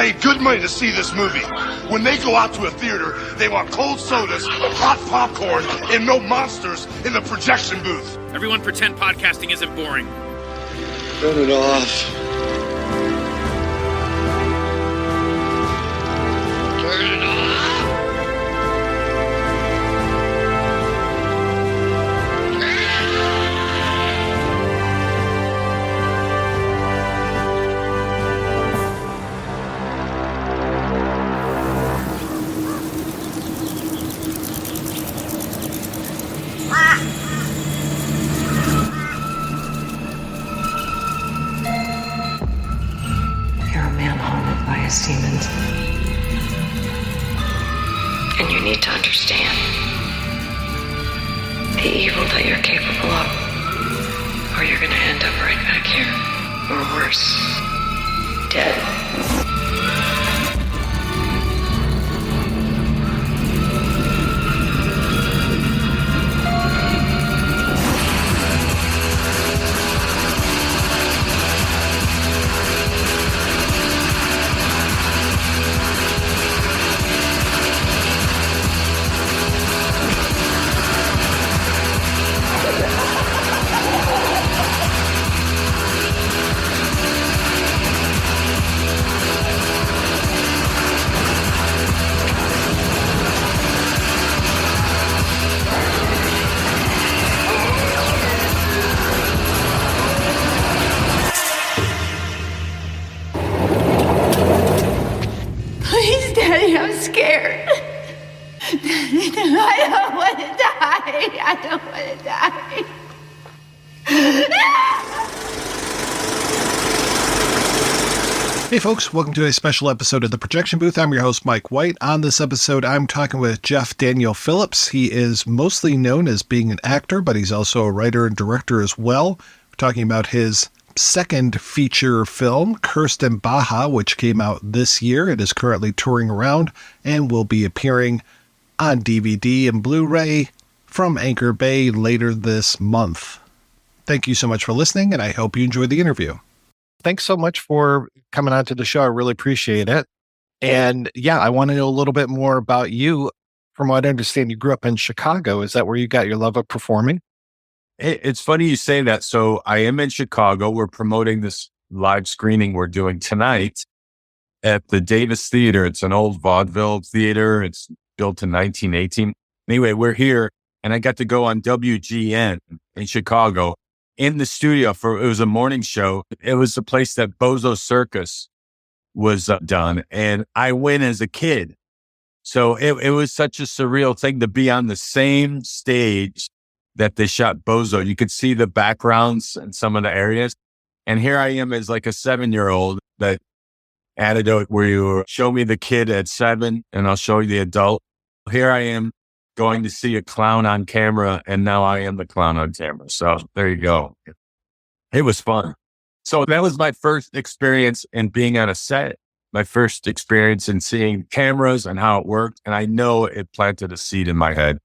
paid good money to see this movie. When they go out to a theater, they want cold sodas, hot popcorn, and no monsters in the projection booth. Everyone pretend podcasting isn't boring. Turn it off. Turn it off. You're a man haunted by his demons. And you need to understand the evil that you're capable of, or you're gonna end up right back here. Or worse, dead. Please, Daddy, I'm scared. I don't want to die. I don't want to die. Hey folks, welcome to a special episode of The Projection Booth. I'm your host, Mike White. On this episode, I'm talking with Jeff Daniel Phillips. He is mostly known as being an actor, but he's also a writer and director as well. We're talking about his second feature film, Cursed in Baja, which came out this year. It is currently touring around and will be appearing on DVD and Blu-ray from Anchor Bay later this month. Thank you so much for listening, and I hope you enjoyed the interview. Thanks so much for coming on to the show. I really appreciate it. And yeah, I want to know a little bit more about you. From what I understand, you grew up in Chicago. Is that where you got your love of performing? It's funny you say that. So I am in Chicago. We're promoting this live screening we're doing tonight at the Davis Theater. It's an old vaudeville theater. It's built in 1918. Anyway, we're here, and I got to go on WGN in Chicago in the studio it was a morning show. It was the place that Bozo Circus was done. And I went as a kid. So it was such a surreal thing to be on the same stage that they shot Bozo. You could see the backgrounds in some of the areas. And here I am as like a 7-year-old, that anecdote where you show me the kid at 7 and I'll show you the adult. Here I am going to see a clown on camera, and now I am the clown on camera. So there you go. It was fun. So that was my first experience in being on a set, my first experience in seeing cameras and how it worked. And I know it planted a seed in my head.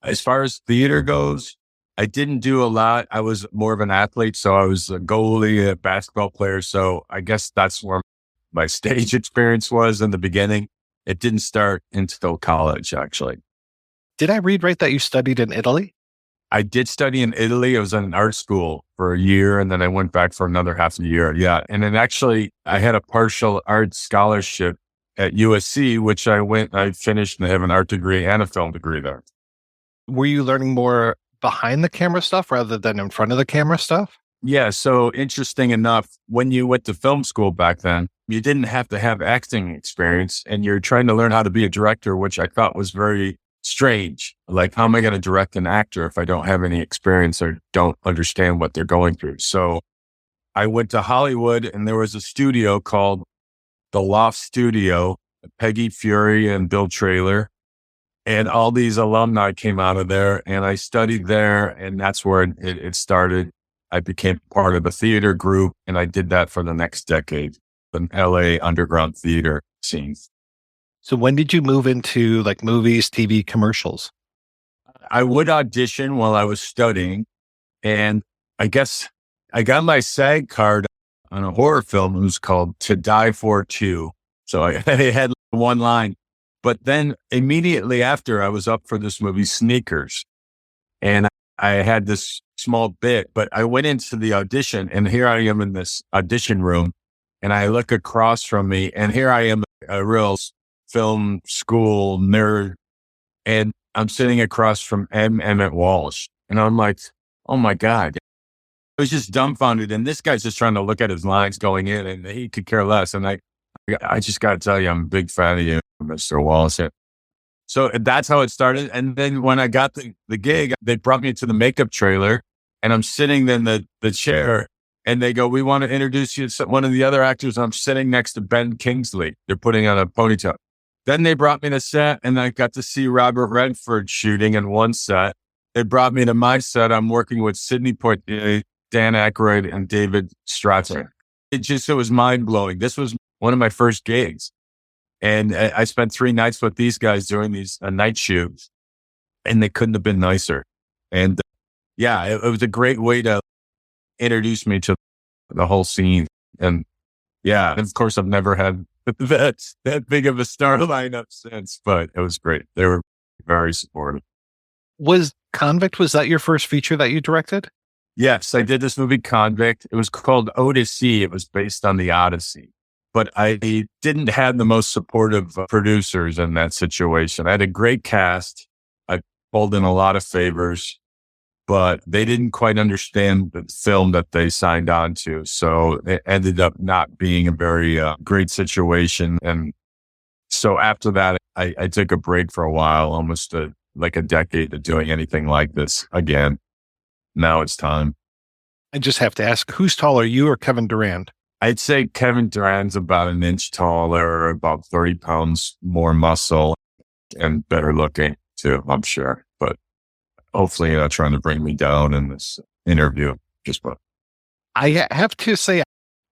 As far as theater goes, I didn't do a lot. I was more of an athlete. So I was a goalie, a basketball player. So I guess that's where my stage experience was in the beginning. It didn't start until college, actually. Did I read right that you studied in Italy? I did study in Italy. I was in an art school for a year, and then I went back for another half a year. Yeah. And then actually I had a partial art scholarship at USC, which I finished, and I have an art degree and a film degree there. Were you learning more behind the camera stuff rather than in front of the camera stuff? Yeah. So interesting enough, when you went to film school back then, you didn't have to have acting experience, and you're trying to learn how to be a director, which I thought was very strange. Like, how am I going to direct an actor if I don't have any experience or don't understand what they're going through? So I went to Hollywood, and there was a studio called the Loft Studio, Peggy Fury and Bill Traylor. And all these alumni came out of there, and I studied there, and that's where it started. I became part of a theater group, and I did that for the next decade, an LA underground theater scene. So when did you move into like movies, TV, commercials? I would audition while I was studying, and I guess I got my SAG card on a horror film. It was called To Die For 2. So I had one line. But then immediately after, I was up for this movie, Sneakers. And I had this small bit, but I went into the audition, and here I am in this audition room, and I look across from me, and here I am, a real film school nerd, and I'm sitting across from Emmett Walsh. And I'm like, oh my God. I was just dumbfounded. And this guy's just trying to look at his lines going in, and he could care less. And I just got to tell you, I'm a big fan of you, Mr. Walsh. So that's how it started. And then when I got the gig, they brought me to the makeup trailer, and I'm sitting in the chair, and they go, we want to introduce you to one of the other actors. I'm sitting next to Ben Kingsley. They're putting on a ponytail. Then they brought me to set, and I got to see Robert Redford shooting in one set. They brought me to my set. I'm working with Sidney Poitier, Dan Aykroyd, and David Stratton. It was mind blowing. This was one of my first gigs. And I spent 3 nights with these guys doing these night shoots, and they couldn't have been nicer. And it was a great way to introduce me to the whole scene. And and of course, I've never had that big of a star lineup since, but it was great. They were very supportive. Was that your first feature that you directed? Yes, I did this movie, Convict. It was called Odyssey. It was based on the Odyssey. But I didn't have the most supportive producers in that situation. I had a great cast. I pulled in a lot of favors, but they didn't quite understand the film that they signed on to. So it ended up not being a very great situation. And so after that, I took a break for a while, almost like a decade of doing anything like this again. Now it's time. I just have to ask, who's taller, you or Kevin Durand? I'd say Kevin Durand's about an inch taller, about 30 pounds more muscle, and better looking too, I'm sure. But hopefully you're not trying to bring me down in this interview. I have to say,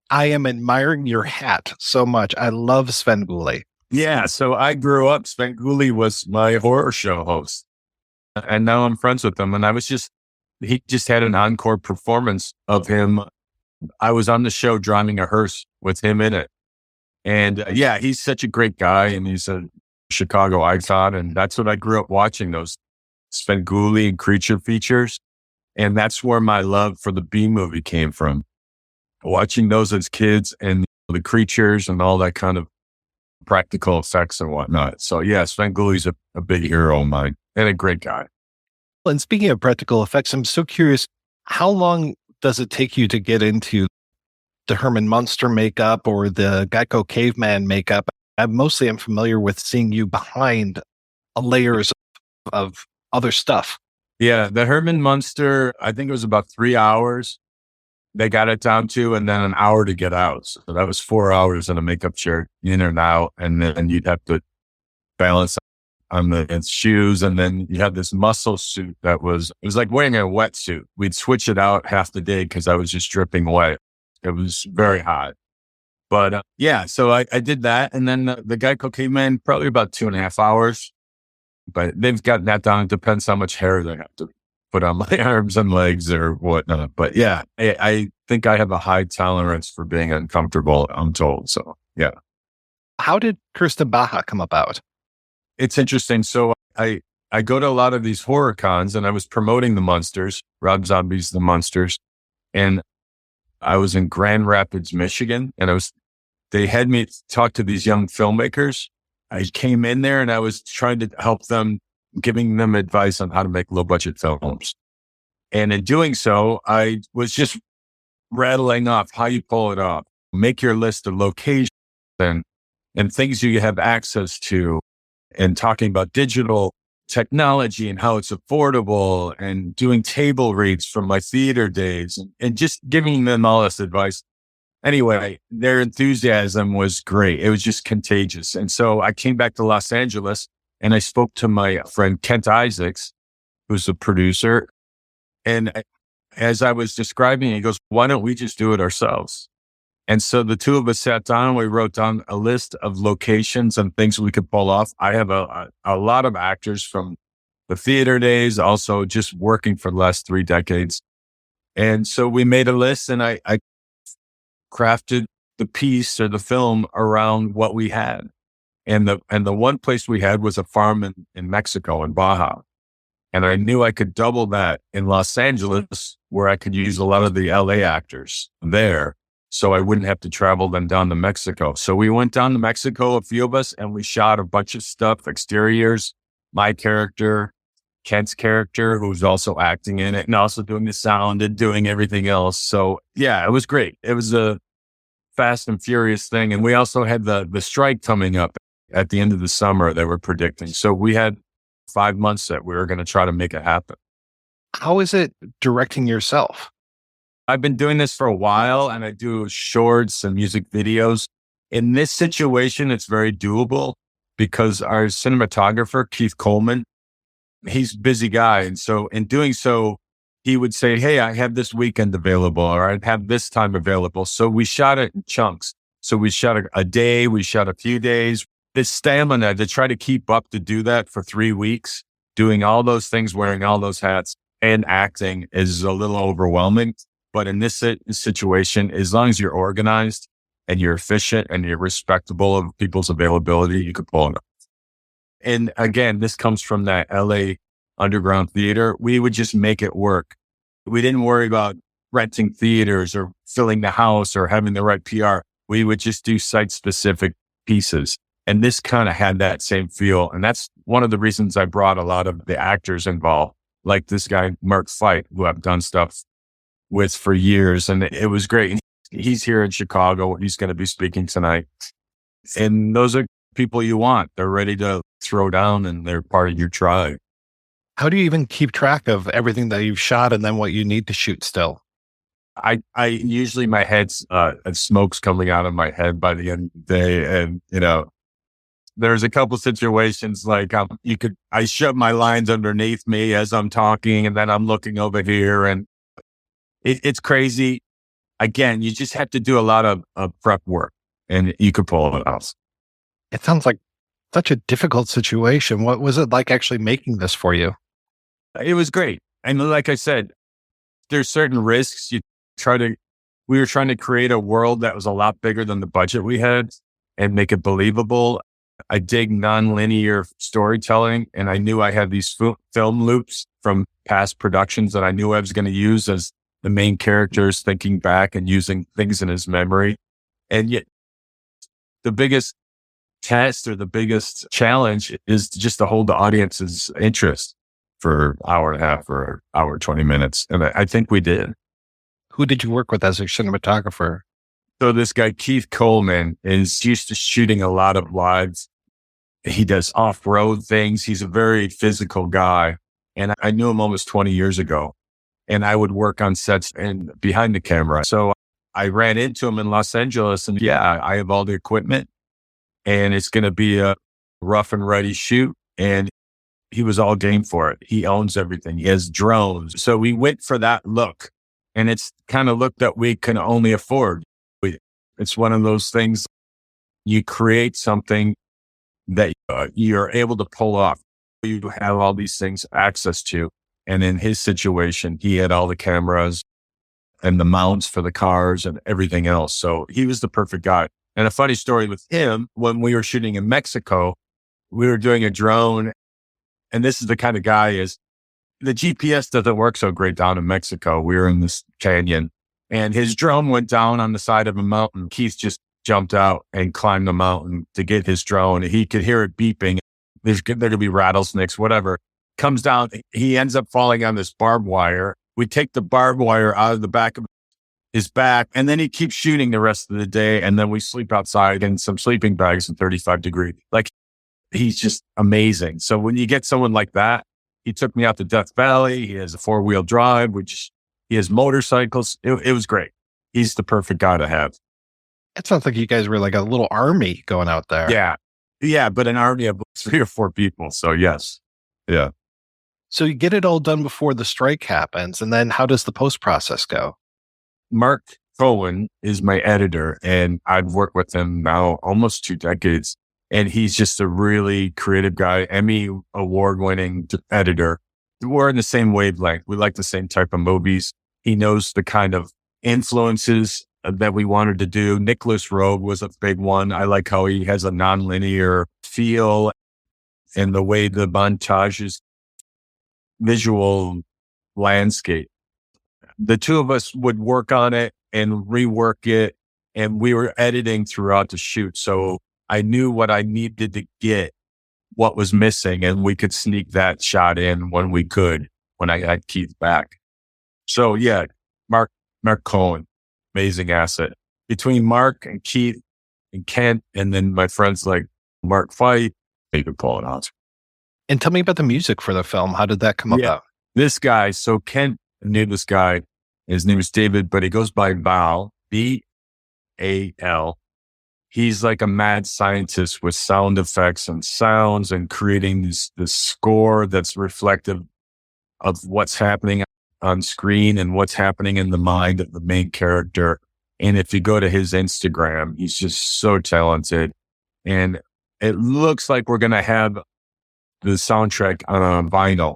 I am admiring your hat so much. I love Svengoolie. Yeah, so I grew up, Svengoolie was my horror show host. And now I'm friends with him. And he just had an encore performance of him. I was on the show driving a hearse with him in it. And he's such a great guy, and he's a Chicago icon. And that's what I grew up watching, those Svengoolie and creature features. And that's where my love for the B movie came from. Watching those as kids, and the creatures and all that kind of practical effects and whatnot. So Svengoolie's a big hero of mine and a great guy. And speaking of practical effects, I'm so curious, how long does it take you to get into the Herman Munster makeup or the Geico caveman makeup? I mostly am familiar with seeing you behind layers of other stuff. Yeah, the Herman Munster, I think it was about 3 hours. They got it down to, and then an hour to get out. So that was 4 hours in a makeup chair, in and out. And then you'd have to balance on the shoes. And then you had this muscle suit it was like wearing a wetsuit. We'd switch it out half the day because I was just dripping wet. It was very hot. But so I did that. And then the Geico caveman, probably about 2.5 hours. But they've gotten that down. It depends how much hair they have to put on my arms and legs or whatnot. But I think I have a high tolerance for being uncomfortable, I'm told. So, yeah. How did Kirsten Baja come about? It's interesting. So I go to a lot of these horror cons, and I was promoting the Munsters, Rob Zombie's The Munsters. And I was in Grand Rapids, Michigan, and they had me talk to these young filmmakers. I came in there and I was trying to help them, giving them advice on how to make low budget films. And in doing so, I was just rattling off how you pull it off, make your list of locations and things you have access to, and talking about digital technology and how it's affordable, and doing table reads from my theater days, and just giving them all this advice. Anyway, their enthusiasm was great. It was just contagious. And so I came back to Los Angeles, and I spoke to my friend Kent Isaacs, who's a producer. And as I was describing, he goes, why don't we just do it ourselves? And so the two of us sat down, and we wrote down a list of locations and things we could pull off. I have a lot of actors from the theater days, also just working for the last 3 decades. And so we made a list, and I crafted the piece or the film around what we had. And the one place we had was a farm in Mexico, in Baja. And I knew I could double that in Los Angeles, where I could use a lot of the LA actors there. So I wouldn't have to travel them down to Mexico. So we went down to Mexico, a few of us, and we shot a bunch of stuff, exteriors, my character, Kent's character, who's also acting in it and also doing the sound and doing everything else. So yeah, it was great. It was a fast and furious thing. And we also had the strike coming up at the end of the summer that we're predicting. So we had 5 months that we were going to try to make it happen. How is it directing yourself? I've been doing this for a while and I do shorts and music videos. In this situation, it's very doable because our cinematographer, Keith Coleman, he's a busy guy. And so in doing so, he would say, hey, I have this weekend available, or I have this time available. So we shot it in chunks. So we shot a day, we shot a few days. This stamina to try to keep up to do that for 3 weeks, doing all those things, wearing all those hats and acting is a little overwhelming. But in this situation, as long as you're organized and you're efficient and you're respectable of people's availability, you could pull it off. And again, this comes from that LA underground theater. We would just make it work. We didn't worry about renting theaters or filling the house or having the right PR. We would just do site-specific pieces. And this kind of had that same feel. And that's one of the reasons I brought a lot of the actors involved, like this guy, Mark Fight, who I've done stuff with for years. And it was great. He's here in Chicago. He's going to be speaking tonight. And those are people you want. They're ready to throw down and they're part of your tribe. How do you even keep track of everything that you've shot and then what you need to shoot still? I usually my head's smoke's coming out of my head by the end of the day. And, there's a couple situations like I shove my lines underneath me as I'm talking and then I'm looking over here and it's crazy. Again, you just have to do a lot of prep work and you could pull it off. It sounds like such a difficult situation. What was it like actually making this for you? It was great. And like I said, there's certain risks. We were trying to create a world that was a lot bigger than the budget we had and make it believable. I dig nonlinear storytelling, and I knew I had these film loops from past productions that I knew I was going to use as the main characters thinking back and using things in his memory. And yet the biggest test or the biggest challenge is just to hold the audience's interest for an hour and a half or hour, 20 minutes. And I think we did. Who did you work with as a cinematographer? So this guy, Keith Coleman, is used to shooting a lot of lives. He does off-road things. He's a very physical guy. And I knew him almost 20 years ago. And I would work on sets and behind the camera. So I ran into him in Los Angeles and I have all the equipment and it's going to be a rough and ready shoot. And he was all game for it. He owns everything. He has drones. So we went for that look. And it's kind of look that we can only afford. It's one of those things you create something that you're able to pull off. You have all these things access to. And in his situation, he had all the cameras and the mounts for the cars and everything else. So he was the perfect guy. And a funny story with him, when we were shooting in Mexico, we were doing a drone. And this is the kind of guy is the GPS doesn't work so great down in Mexico. We were in this canyon and his drone went down on the side of a mountain. Keith just jumped out and climbed the mountain to get his drone. He could hear it beeping. There could be rattlesnakes, whatever. Comes down. He ends up falling on this barbed wire. We take the barbed wire out of the back of his back and then he keeps shooting the rest of the day. And then we sleep outside in some sleeping bags in 35 degrees. Like he's just amazing. So when you get someone like that, he took me out to Death Valley. He has a 4-wheel drive, which he has motorcycles. It was great. He's the perfect guy to have. It sounds like you guys were like a little army going out there. Yeah. Yeah. But an army of 3 or 4 people. So yes. Yeah. So you get it all done before the strike happens. And then how does the post process go? Mark Cohen is my editor and I've worked with him now almost 2 decades. And he's just a really creative guy, Emmy award-winning editor. We're in the same wavelength. We like the same type of movies. He knows the kind of influences that we wanted to do. Nicholas Rogue was a big one. I like how he has a nonlinear feel and the way the montages visual landscape. The two of us would work on it and rework it, and we were editing throughout the shoot. So I knew what I needed to get, what was missing, and we could sneak that shot in when we could, when I had Keith back. So yeah, Mark Cohen, amazing asset. Between Mark and Keith and Kent, and then my friends like Mark Fight, they could pull it out. And tell me about the music for the film. How did that come about? This guy, so Kent knew this guy. His name is David, but he goes by Val, B-A-L. He's like a mad scientist with sound effects and sounds and creating this score that's reflective of what's happening on screen and what's happening in the mind of the main character. And if you go to his Instagram, he's just so talented. And it looks like we're going to have the soundtrack on a vinyl.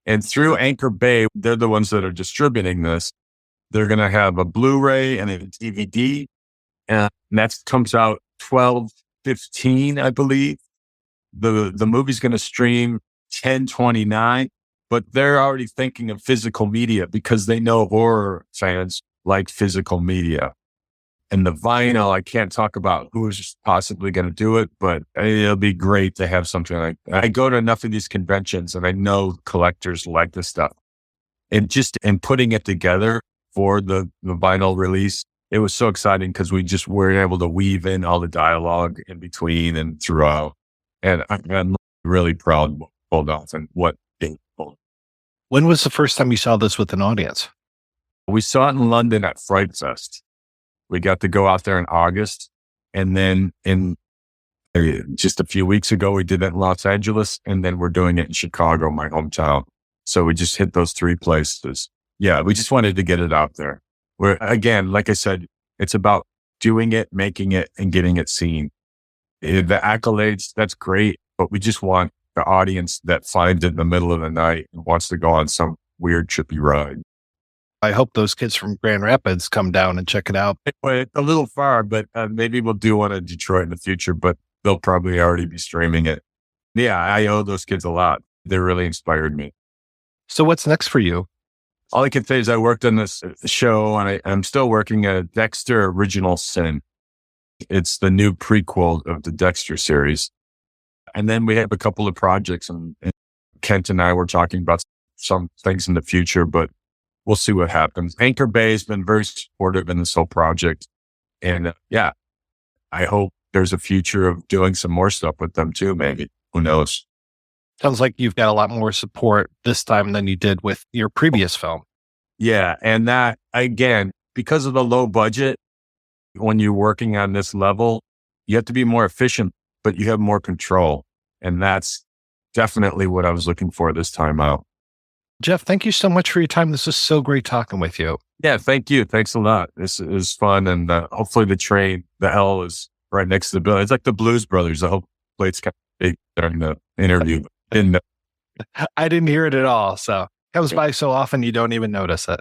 And through Anchor Bay, they're the ones that are distributing this. They're going to have a Blu-ray and a DVD. And that comes out 12/15, I believe. The movie's going to stream 10/29, but they're already thinking of physical media because they know horror fans like physical media. And the vinyl, I can't talk about who's possibly going to do it, but it'll be great to have something like that. I go to enough of these conventions and I know collectors like this stuff. And just in putting it together for the vinyl release, it was so exciting because we just were able to weave in all the dialogue in between and throughout. And I'm really proud of what pulled off and what they pulled. When was the first time you saw this with an audience? We saw it in London at Fright Fest. We got to go out there in August. And then in just a few weeks ago, we did it in Los Angeles. And then we're doing it in Chicago, my hometown. So we just hit those three places. Yeah, we just wanted to get it out there. Where, again, like I said, it's about doing it, making it, and getting it seen. The accolades, that's great. But we just want the audience that finds it in the middle of the night and wants to go on some weird, trippy ride. I hope those kids from Grand Rapids come down and check it out. A little far, but maybe we'll do one in Detroit in the future, but they'll probably already be streaming it. Yeah, I owe those kids a lot. They really inspired me. So what's next for you? All I can say is I worked on this show and I'm still working at Dexter Original Sin. It's the new prequel of the Dexter series. And then we have a couple of projects and Kent and I were talking about some things in the future, but we'll see what happens. Anchor Bay has been very supportive in this whole project. And I hope there's a future of doing some more stuff with them too, maybe. Who knows? Sounds like you've got a lot more support this time than you did with your previous film. Yeah. And that, again, because of the low budget, when you're working on this level, you have to be more efficient, but you have more control. And that's definitely what I was looking for this time out. Jeff, thank you so much for your time. This was so great talking with you. Yeah, thank you. Thanks a lot. This is fun. And hopefully the L is right next to the building. It's like the Blues Brothers. I hope it's kind of big during the interview. I didn't hear it at all. So it comes by so often you don't even notice it.